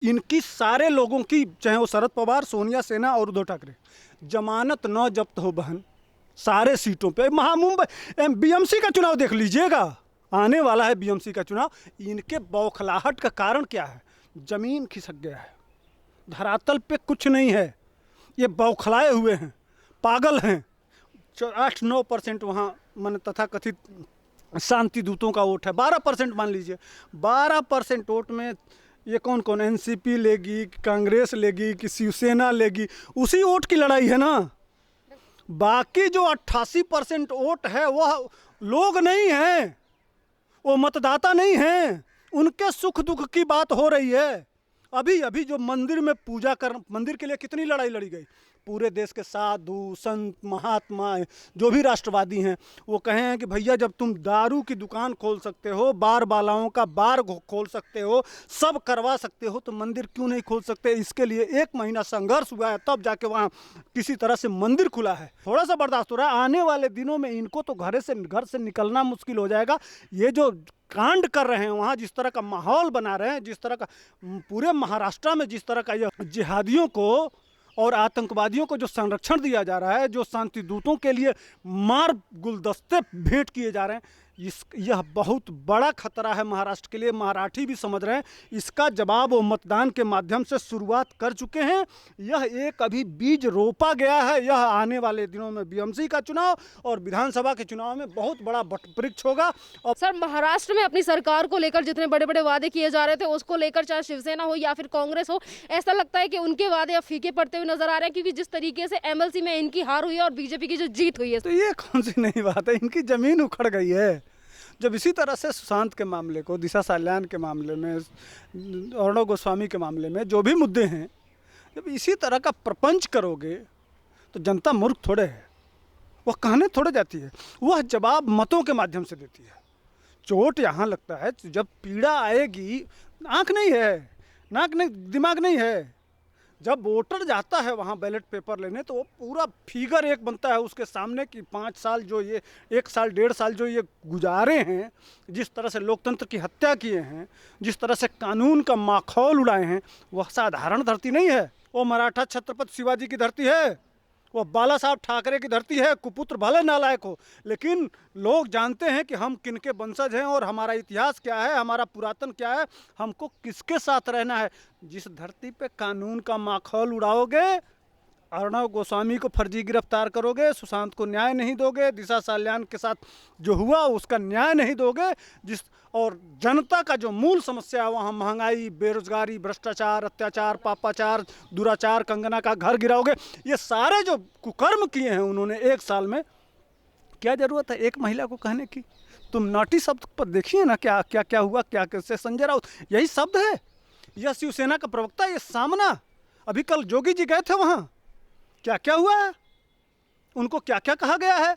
इनकी सारे लोगों की, चाहे वो शरद पवार, सोनिया सेना और उद्धव ठाकरे, जमानत न जब्त हो बहन, सारे सीटों पे। महामुंबई बीएमसी का चुनाव देख लीजिएगा, आने वाला है बीएमसी का चुनाव। इनके बौखलाहट का कारण क्या है? जमीन खिसक गया है, धरातल पे कुछ नहीं है, ये बौखलाए हुए हैं, पागल हैं। 8-9% वहाँ मन तथाकथित शांति दूतों का वोट है, 12% मान लीजिए। 12% वोट में ये कौन कौन, एनसीपी लेगी, कांग्रेस लेगी कि शिवसेना लेगी, उसी वोट की लड़ाई है ना। बाकी जो 88% वोट है वह लोग नहीं हैं, वो मतदाता नहीं हैं, उनके सुख दुख की बात हो रही है। अभी अभी जो मंदिर में पूजा कर, मंदिर के लिए कितनी लड़ाई लड़ी गई। पूरे देश के साधु संत महात्मा जो भी राष्ट्रवादी हैं वो कहे हैं कि भैया जब तुम दारू की दुकान खोल सकते हो, बार बालाओं का बार खोल सकते हो, सब करवा सकते हो, तो मंदिर क्यों नहीं खोल सकते। इसके लिए 1 महीना संघर्ष हुआ है, तब जाके वहाँ किसी तरह से मंदिर खुला है। थोड़ा सा बर्दाश्त हो रहा है, आने वाले दिनों में इनको तो घर से निकलना मुश्किल हो जाएगा। ये जो कांड कर रहे हैं वहाँ, जिस तरह का माहौल बना रहे हैं, जिस तरह का पूरे महाराष्ट्र में जिस तरह का यह जिहादियों को और आतंकवादियों को जो संरक्षण दिया जा रहा है, जो शांति दूतों के लिए मार गुलदस्ते भेंट किए जा रहे हैं, यह बहुत बड़ा खतरा है महाराष्ट्र के लिए। मराठी भी समझ रहे हैं, इसका जवाब वो मतदान के माध्यम से शुरुआत कर चुके हैं। यह एक अभी बीज रोपा गया है, यह आने वाले दिनों में बीएमसी का चुनाव और विधानसभा के चुनाव में बहुत बड़ा वृक्ष होगा। और सर, महाराष्ट्र में अपनी सरकार को लेकर जितने बड़े बड़े वादे किए जा रहे थे, उसको लेकर चाहे शिवसेना हो या फिर कांग्रेस हो, ऐसा लगता है कि उनके वादे अब फीके पड़ते हुए नजर आ रहे हैं, क्योंकि जिस तरीके से एमएलसी में इनकी हार हुई है और बीजेपी की जो जीत हुई है। तो ये कौन सी नई बात है, इनकी जमीन उखड़ गई है। जब इसी तरह से सुशांत के मामले को, दिशा साल्यान के मामले में, अर्णव गोस्वामी के मामले में, जो भी मुद्दे हैं, जब इसी तरह का प्रपंच करोगे तो जनता मूर्ख थोड़े है, वह कहने थोड़े जाती है, वह जवाब मतों के माध्यम से देती है। चोट यहाँ लगता है जब पीड़ा आएगी, आँख नहीं है, नाक नहीं, दिमाग नहीं है। जब वोटर जाता है वहाँ बैलेट पेपर लेने, तो वो पूरा फिगर एक बनता है उसके सामने कि 5 साल जो ये, 1 साल 1.5 साल जो ये गुजारे हैं, जिस तरह से लोकतंत्र की हत्या किए हैं, जिस तरह से कानून का माखौल उड़ाए हैं, वह साधारण धरती नहीं है। वो मराठा छत्रपति शिवाजी की धरती है, वह बाला साहब ठाकरे की धरती है। कुपुत्र भले नालायक हो, लेकिन लोग जानते हैं कि हम किनके वंशज हैं और हमारा इतिहास क्या है, हमारा पुरातन क्या है, हमको किसके साथ रहना है। जिस धरती पे कानून का माखौल उड़ाओगे, अर्णव गोस्वामी को फर्जी गिरफ्तार करोगे, सुशांत को न्याय नहीं दोगे, दिशा साल्यान के साथ जो हुआ उसका न्याय नहीं दोगे, और जनता का जो मूल समस्या है वहाँ महंगाई, बेरोजगारी, भ्रष्टाचार, अत्याचार, पापाचार, दुराचार, कंगना का घर गिराओगे, ये सारे जो कुकर्म किए हैं उन्होंने 1 साल में, क्या ज़रूरत है एक महिला को कहने की। तुम नॉटी शब्द पर देखिए ना, क्या क्या क्या हुआ, क्या कैसे। संजय राउत यही शब्द है, यह शिवसेना का प्रवक्ता, ये सामना। अभी कल जोगी जी गए थे वहाँ, क्या क्या हुआ है, उनको क्या क्या कहा गया है,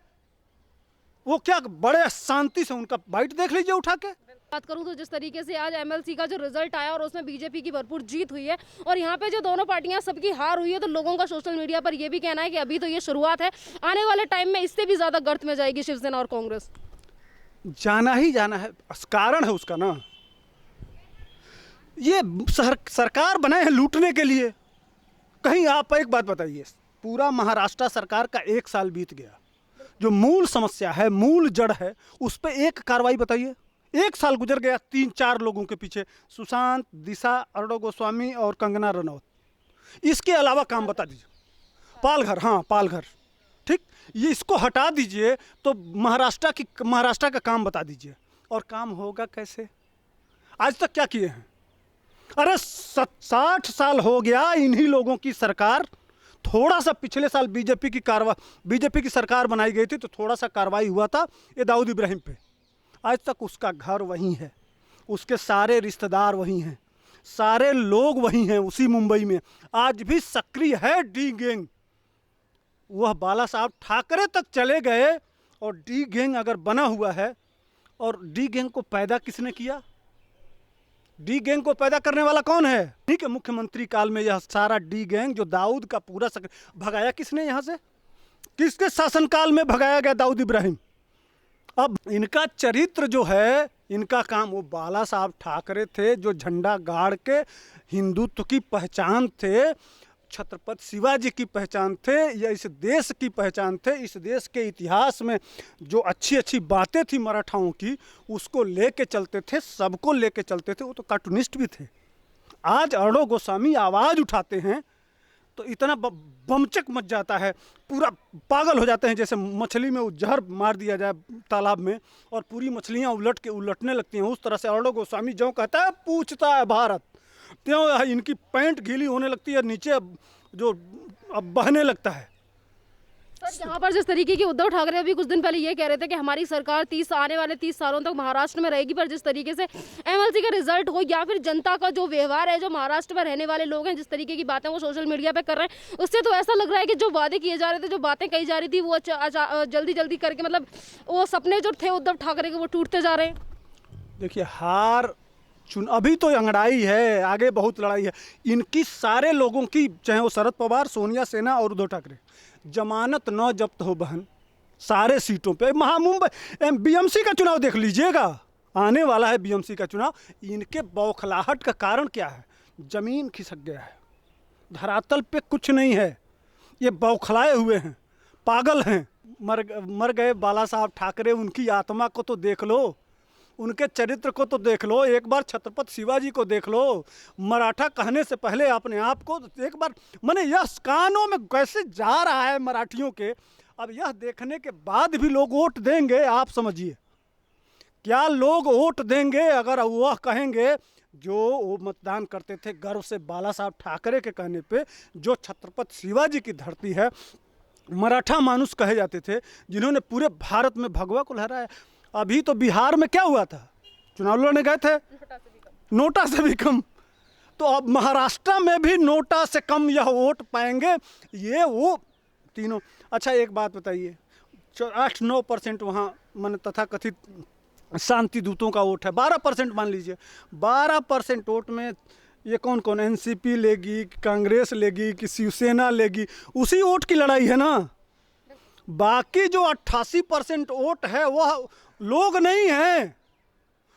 वो क्या बड़े शांति से उनका बाइट देख लीजिए उठा के। बात करूं तो जिस तरीके से आज एमएलसी का जो रिजल्ट आया और उसमें बीजेपी की भरपूर जीत हुई है और यहाँ पे जो दोनों पार्टियां सबकी हार हुई है, तो लोगों का सोशल मीडिया पर यह भी कहना है कि अभी तो ये शुरुआत है, आने वाले टाइम में इससे भी ज्यादा गर्त में जाएगी शिवसेना और कांग्रेस। जाना ही जाना है, कारण है उसका ना, ये सरकार बनाए हैं लूटने के लिए। कहीं आप एक बात बताइए, पूरा महाराष्ट्र सरकार का 1 साल बीत गया, जो मूल समस्या है, मूल जड़ है, उस पर एक कार्रवाई बताइए। 1 साल गुजर गया 3-4 लोगों के पीछे, सुशांत, दिशा, अर्णव गोस्वामी और कंगना रनौत। इसके अलावा काम बता दीजिए। पालघर, हाँ पालघर, ठीक, ये इसको हटा दीजिए तो महाराष्ट्र का काम बता दीजिए। और काम होगा कैसे? आज तक क्या किए हैं? अरे 60 साल हो गया इन्हीं लोगों की सरकार। थोड़ा सा पिछले साल बीजेपी की सरकार बनाई गई थी तो थोड़ा सा कार्रवाई हुआ था ये दाऊद इब्राहिम पे। आज तक उसका घर वहीं है, उसके सारे रिश्तेदार वहीं हैं, सारे लोग वहीं हैं, उसी मुंबई में आज भी सक्रिय है डी गैंग। वह बाला साहब ठाकरे तक चले गए और डी गैंग अगर बना हुआ है, और डी गैंग को पैदा किसने किया? डी गैंग को पैदा करने वाला कौन है? ठीक है, मुख्यमंत्री काल में यह सारा डी गैंग जो दाऊद का पूरा भगाया किसने यहाँ से? किसके शासनकाल में भगाया गया दाऊद इब्राहिम? अब इनका चरित्र जो है, इनका काम, वो बाला साहब ठाकरे थे जो झंडा गाड़ के हिंदुत्व की पहचान थे, छत्रपति शिवाजी की पहचान थे, या इस देश की पहचान थे। इस देश के इतिहास में जो अच्छी अच्छी बातें थी मराठाओं की, उसको लेके चलते थे, सबको लेके चलते थे। वो तो कार्टूनिस्ट भी थे। आज अर्णव गोस्वामी आवाज़ उठाते हैं तो इतना बमचक मच जाता है, पूरा पागल हो जाते हैं, जैसे मछली में वो जहर मार दिया जाए तालाब में और पूरी मछलियाँ उलटने लगती हैं। उस तरह से अर्णव गोस्वामी जो कहता है पूछता है भारत, त्यों इनकी पैंट गीली होने लगती है, नीचे जो अब बहने लगता है। सर, यहाँ पर जिस तरीके की उद्धव ठाकरे अभी कुछ दिन पहले ये कह रहे थे कि हमारी सरकार आने वाले 30 सालों तक महाराष्ट्र में रहेगी, पर जिस तरीके से एमएलसी का रिजल्ट हो या फिर जनता का जो व्यवहार है, जो महाराष्ट्र में रहने वाले लोग हैं, जिस तरीके की बातें वो सोशल मीडिया पे कर रहे हैं, उससे तो ऐसा लग रहा है कि जो वादे किए जा रहे थे, जो बातें कही जा रही थी, वो जल्दी जल्दी करके मतलब वो सपने जो थे उद्धव ठाकरे के वो टूटते जा रहे हैं। देखिए, अभी तो अंगड़ाई है, आगे बहुत लड़ाई है। इनकी सारे लोगों की, चाहे वो शरद पवार, सोनिया सेना और उद्धव ठाकरे, जमानत न जब्त हो बहन, सारे सीटों पे। महामुंबई बीएमसी का चुनाव देख लीजिएगा, आने वाला है बीएमसी का चुनाव। इनके बौखलाहट का कारण क्या है? जमीन खिसक गया है, धरातल पे कुछ नहीं है, ये बौखलाए हुए हैं, पागल हैं। मर गए बाला साहब ठाकरे, उनकी आत्मा को तो देख लो, उनके चरित्र को तो देख लो, एक बार छत्रपति शिवाजी को देख लो। मराठा कहने से पहले अपने आप को एक बार, मैंने यह कानों में कैसे जा रहा है मराठियों के, अब यह देखने के बाद भी लोग वोट देंगे। आप समझिए, क्या लोग वोट देंगे अगर वह कहेंगे, जो वो मतदान करते थे गर्व से बाला साहब ठाकरे के कहने पे, जो छत्रपति शिवाजी की धरती है, मराठा मानुस कहे जाते थे, जिन्होंने पूरे भारत में भगवा को लहराया। अभी तो बिहार में क्या हुआ था, चुनाव लड़ने गए थे, नोटा से भी कम। तो अब महाराष्ट्र में भी नोटा से कम यह वोट पाएंगे, ये वो तीनों। अच्छा, एक बात बताइए, 8-9% वहाँ मन तथाकथित शांति दूतों का वोट है, 12% मान लीजिए। 12% वोट में ये कौन कौन, एनसीपी लेगी, कांग्रेस लेगी कि शिवसेना लेगी, उसी वोट की लड़ाई है ना। बाकी जो 88% वोट है वह लोग नहीं हैं,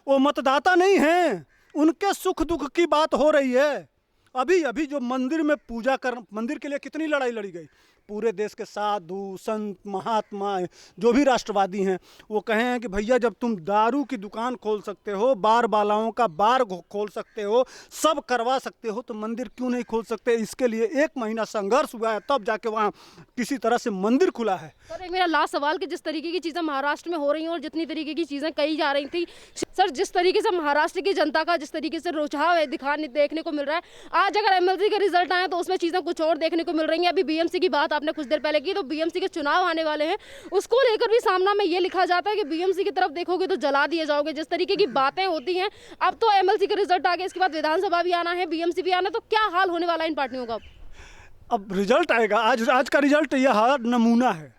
वो मतदाता नहीं हैं, उनके सुख दुख की बात हो रही है। अभी जो मंदिर में पूजा कर, मंदिर के लिए कितनी लड़ाई लड़ी गई। पूरे देश के साधु संत महात्मा जो भी राष्ट्रवादी हैं, वो कहे हैं कि भैया जब तुम दारू की दुकान खोल सकते हो, बार बालाओं का बार खोल सकते हो, सब करवा सकते हो, तो मंदिर क्यों नहीं खोल सकते। इसके लिए 1 महीना संघर्ष हुआ है, तब जाके वहाँ किसी तरह से मंदिर खुला है। सर, एक मेरा लास्ट सवाल कि जिस तरीके की चीज़ें महाराष्ट्र में हो रही हैं और जितनी तरीके की चीज़ें कही जा रही थी, सर जिस तरीके से महाराष्ट्र की जनता का जिस तरीके से रुझाव है देखने को मिल रहा है, आज अगर एमएलसी के रिजल्ट आए तो उसमें चीज़ें कुछ और देखने को मिल रही हैं। अभी बीएमसी की बात आपने कुछ देर पहले की, तो बीएमसी के चुनाव आने वाले हैं, उसको लेकर भी सामना में ये लिखा जाता है कि बीएमसी की तरफ देखोगे तो जला दिए जाओगे। जिस तरीके की बातें होती हैं, अब तो एमएलसी का रिजल्ट आ गया, इसके बाद विधानसभा भी आना है, बीएमसी भी आना है, तो क्या हाल होने वाला है इन पार्टियों का? अब रिजल्ट आएगा, आज का रिजल्ट यह नमूना है।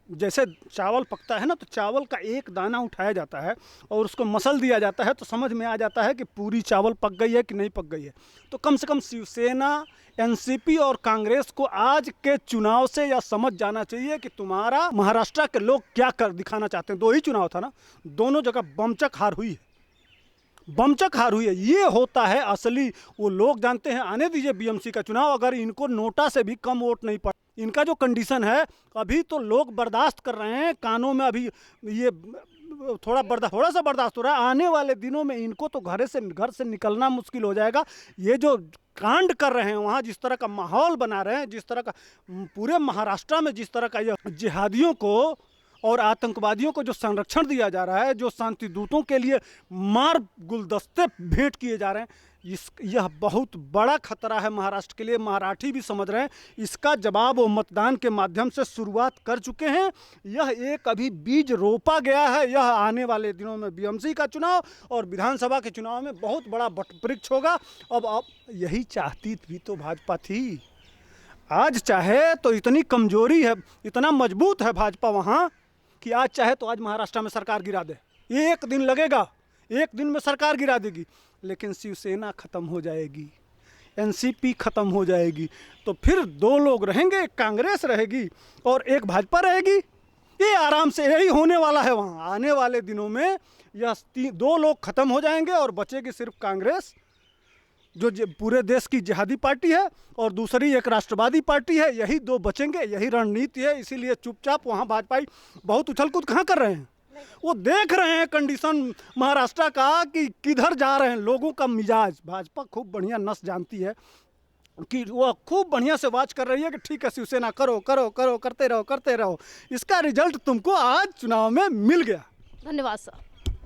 जैसे चावल पकता है ना, तो चावल का एक दाना उठाया जाता है और उसको मसल दिया जाता है, तो समझ में आ जाता है कि पूरी चावल पक गई है कि नहीं पक गई है। तो कम से कम शिवसेना, एनसीपी और कांग्रेस को आज के चुनाव से यह समझ जाना चाहिए कि तुम्हारा महाराष्ट्र के लोग क्या कर दिखाना चाहते हैं। 2 ही चुनाव था ना, दोनों जगह बमचक हार हुई है, बमचक हार हुई है। ये होता है असली, वो लोग जानते हैं। आने दीजिए बीएमसी का चुनाव, अगर इनको नोटा से भी कम वोट नहीं पड़ा, इनका जो कंडीशन है, अभी तो लोग बर्दाश्त कर रहे हैं, कानों में अभी ये थोड़ा सा बर्दाश्त हो रहा है। आने वाले दिनों में इनको तो घर से निकलना मुश्किल हो जाएगा। ये जो कांड कर रहे हैं वहाँ, जिस तरह का माहौल बना रहे हैं, जिस तरह का पूरे महाराष्ट्र में जिस तरह का यह जिहादियों को और आतंकवादियों को जो संरक्षण दिया जा रहा है, जो शांति दूतों के लिए मार गुलदस्ते भेंट किए जा रहे हैं, यह बहुत बड़ा खतरा है महाराष्ट्र के लिए। मराठी भी समझ रहे हैं, इसका जवाब वो मतदान के माध्यम से शुरुआत कर चुके हैं। यह एक अभी बीज रोपा गया है, यह आने वाले दिनों में बीएमसी का चुनाव और विधानसभा के चुनाव में बहुत बड़ा वृक्ष होगा। अब यही चाहती भी तो भाजपा थी। आज चाहे तो इतनी कमजोरी है, इतना मजबूत है भाजपा वहाँ कि आज चाहे तो आज महाराष्ट्र में सरकार गिरा दे। एक दिन लगेगा, 1 दिन में सरकार गिरा देगी, लेकिन शिवसेना खत्म हो जाएगी, एनसीपी खत्म हो जाएगी, तो फिर 2 लोग रहेंगे, एक कांग्रेस रहेगी और एक भाजपा रहेगी। ये आराम से यही होने वाला है वहाँ। आने वाले दिनों में यह 2 लोग खत्म हो जाएंगे और बचेगी सिर्फ कांग्रेस, जो पूरे देश की जिहादी पार्टी है, और दूसरी एक राष्ट्रवादी पार्टी है। यही 2 बचेंगे, यही रणनीति है। इसीलिए चुपचाप वहाँ भाजपाई बहुत उछल कूद कहाँ कर रहे हैं, वो देख रहे हैं कंडीशन महाराष्ट्र का कि किधर जा रहे हैं लोगों का मिजाज। भाजपा खूब बढ़िया नस जानती है कि वो खूब बढ़िया से वाच कर रही है कि ठीक है शिवसेना करो करो करो, करते रहो करते रहो। इसका रिजल्ट तुमको आज चुनाव में मिल गया। धन्यवाद सर।